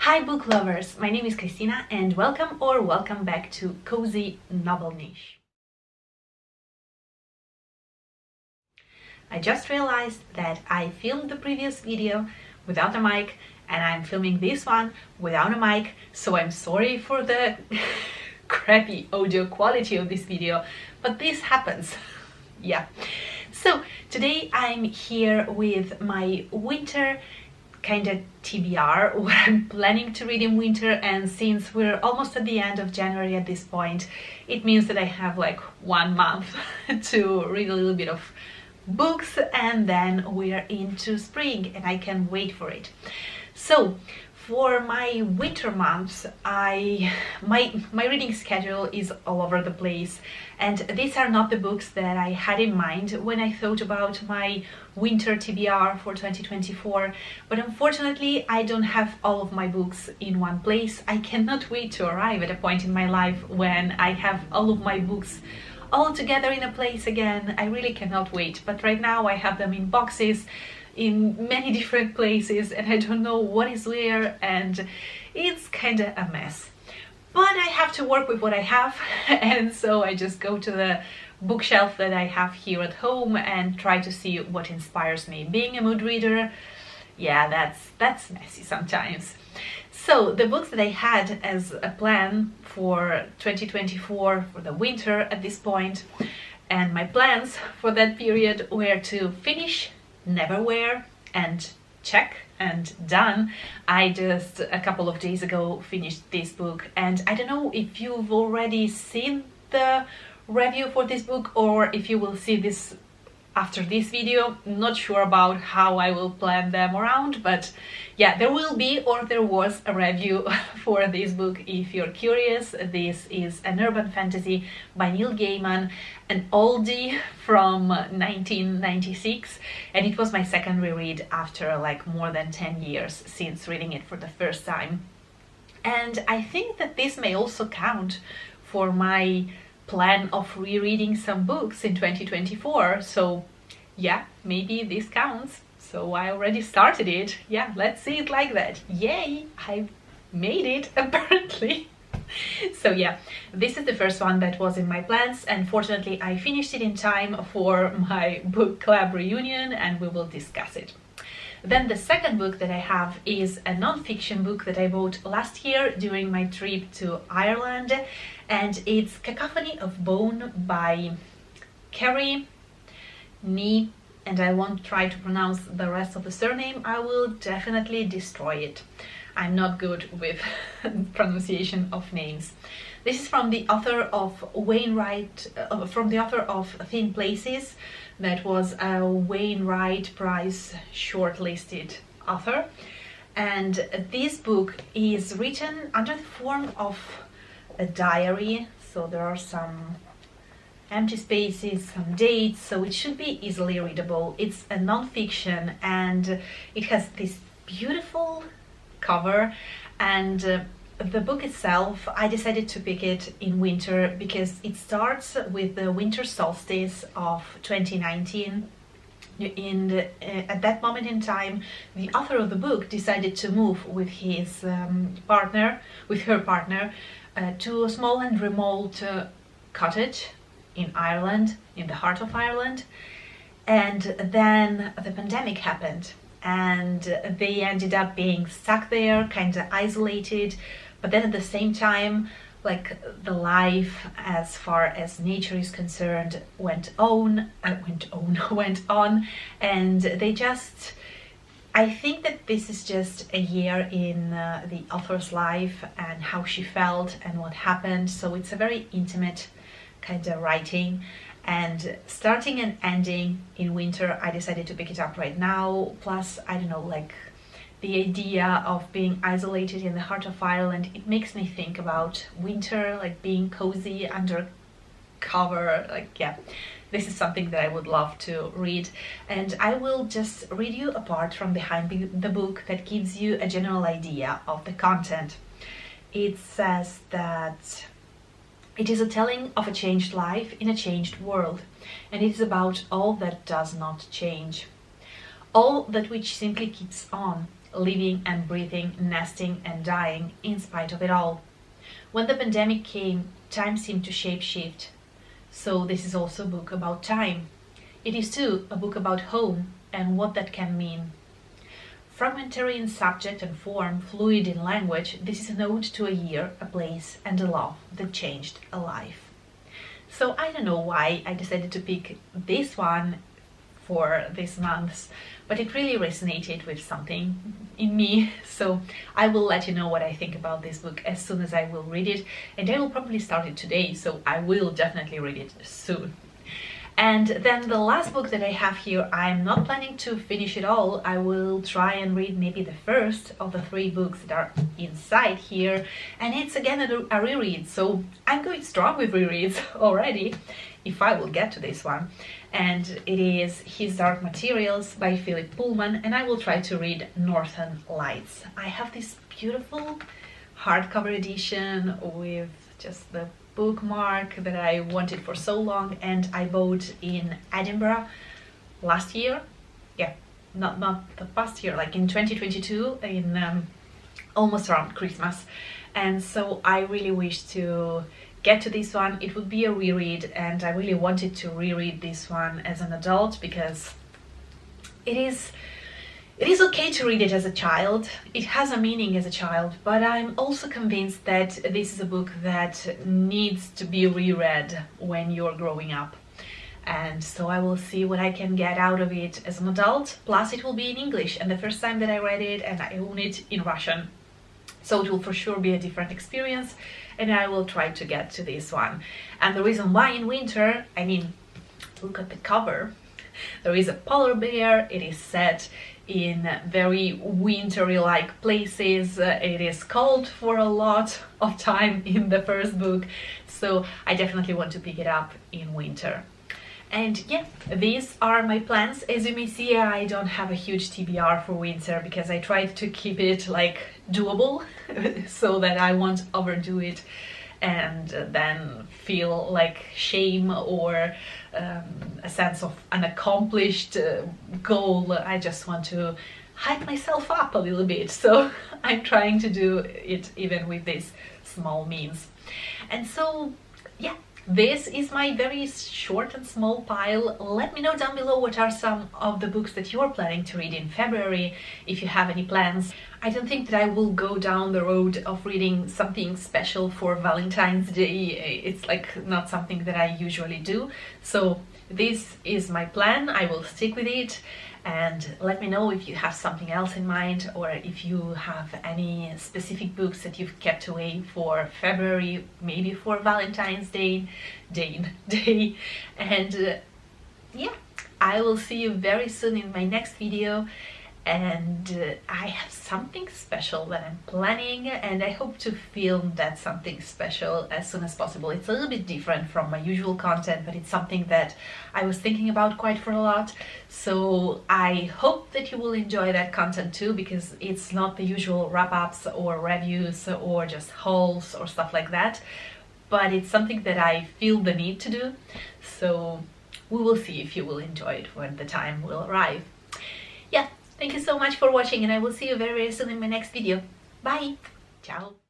Hi book lovers, my name is Christina and welcome back to Cozy Novel Niche. I just realized that I filmed the previous video without a mic and I'm filming this one without a mic, so I'm sorry for the crappy audio quality of this video, but this happens. Yeah. So today I'm here with my winter kind of TBR, what I'm planning to read in winter, and since we're almost at the end of January at this point, it means that I have like 1 month to read a little bit of books and then we're into spring and I can wait for it. So for my winter months, my reading schedule is all over the place, and these are not the books that I had in mind when I thought about my winter TBR for 2024, but unfortunately I don't have all of my books in one place. I cannot wait to arrive at a point in my life when I have all of my books all together in a place again. I really cannot wait, but right now I have them in boxes in many different places and I don't know what is where, and it's kind of a mess. But I have to work with what I have, and so I just go to the bookshelf that I have here at home and try to see what inspires me. Being a mood reader, yeah, that's messy sometimes. So the books that I had as a plan for 2024, for the winter at this point, and my plans for that period were to finish Neverwhere and check and done. I just a couple of days ago finished this book, and I don't know if you've already seen the review for this book or if you will see this after this video. Not sure about how I will plan them around, but yeah, there will be, or there was, a review for this book if you're curious. This is an urban fantasy by Neil Gaiman, an oldie from 1996, and it was my second reread after like more than 10 years since reading it for the first time. And I think that this may also count for my plan of rereading some books in 2024, so yeah, maybe this counts. So I already started it. Yeah, let's see it like that. Yay, I made it apparently. So yeah, this is the first one that was in my plans, and fortunately I finished it in time for my book club reunion and we will discuss it. Then the second book that I have is a non-fiction book that I bought last year during my trip to Ireland, and it's Cacophony of Bone by Carrie Nee, and I won't try to pronounce the rest of the surname. I will definitely destroy it. I'm not good with pronunciation of names. This is from the author of Thin Places. That was a Wainwright Prize shortlisted author, and this book is written under the form of a diary, so there are some empty spaces, some dates, so it should be easily readable. It's a non-fiction and it has this beautiful cover, and the book itself, I decided to pick it in winter because it starts with the winter solstice of 2019. At that moment in time, the author of the book decided to move with her partner, to a small and remote cottage in Ireland, in the heart of Ireland. And then the pandemic happened and they ended up being stuck there, kind of isolated. But then at the same time, like, the life as far as nature is concerned went on, and they just, I think that this is just a year in the author's life and how she felt and what happened. So it's a very intimate kind of writing, and starting and ending in winter, I decided to pick it up right now. Plus, I don't know, like, the idea of being isolated in the heart of Ireland, it makes me think about winter, like being cozy under cover. Like, yeah, this is something that I would love to read, and I will just read you a part from behind the book that gives you a general idea of the content. It says that it is a telling of a changed life in a changed world, and it is about all that does not change, all that which simply keeps on, living and breathing, nesting and dying in spite of it all. When the pandemic came, time seemed to shape-shift. So this is also a book about time. It is too a book about home and what that can mean. Fragmentary in subject and form, fluid in language, this is an ode to a year, a place and a love that changed a life. So I don't know why I decided to pick this one for this month, but it really resonated with something in me, so I will let you know what I think about this book as soon as I will read it, and I will probably start it today, so I will definitely read it soon. And then the last book that I have here, I'm not planning to finish it all. I will try and read maybe the first of the 3 books that are inside here, and it's again a reread, so I'm going strong with rereads already, if I will get to this one. And it is His Dark Materials by Philip Pullman, and I will try to read Northern Lights. I have this beautiful hardcover edition with just the bookmark that I wanted for so long, and I bought in Edinburgh last year. Yeah, not the past year, like in 2022, in almost around Christmas. And so I really wish to get to this one. It would be a reread, and I really wanted to reread this one as an adult because it is okay to read it as a child. It has a meaning as a child, but I'm also convinced that this is a book that needs to be reread when you're growing up. And so I will see what I can get out of it as an adult, plus it will be in English, and the first time that I read it, and I own it in Russian. So it will for sure be a different experience, and I will try to get to this one. And the reason why in winter, I mean, look at the cover. There is a polar bear, it is set in very wintry-like places, it is cold for a lot of time in the first book, so I definitely want to pick it up in winter. And yeah, these are my plans. As you may see, I don't have a huge TBR for winter because I tried to keep it like doable so that I won't overdo it and then feel like shame or a sense of an accomplished goal. I just want to hype myself up a little bit, so I'm trying to do it even with this small means. And so yeah, this is my very short and small pile. Let me know down below what are some of the books that you're planning to read in February, if you have any plans. I don't think that I will go down the road of reading something special for Valentine's Day. It's like not something that I usually do. So this is my plan. I will stick with it. And let me know if you have something else in mind, or if you have any specific books that you've kept away for February, maybe for Valentine's Day. And yeah, I will see you very soon in my next video. And I have something special that I'm planning, and I hope to film that something special as soon as possible. It's a little bit different from my usual content, but it's something that I was thinking about quite for a lot. So I hope that you will enjoy that content too, because it's not the usual wrap-ups or reviews or just hauls or stuff like that, but it's something that I feel the need to do. So we will see if you will enjoy it when the time will arrive. Yeah. Thank you so much for watching, and I will see you very, very soon in my next video. Bye! Ciao!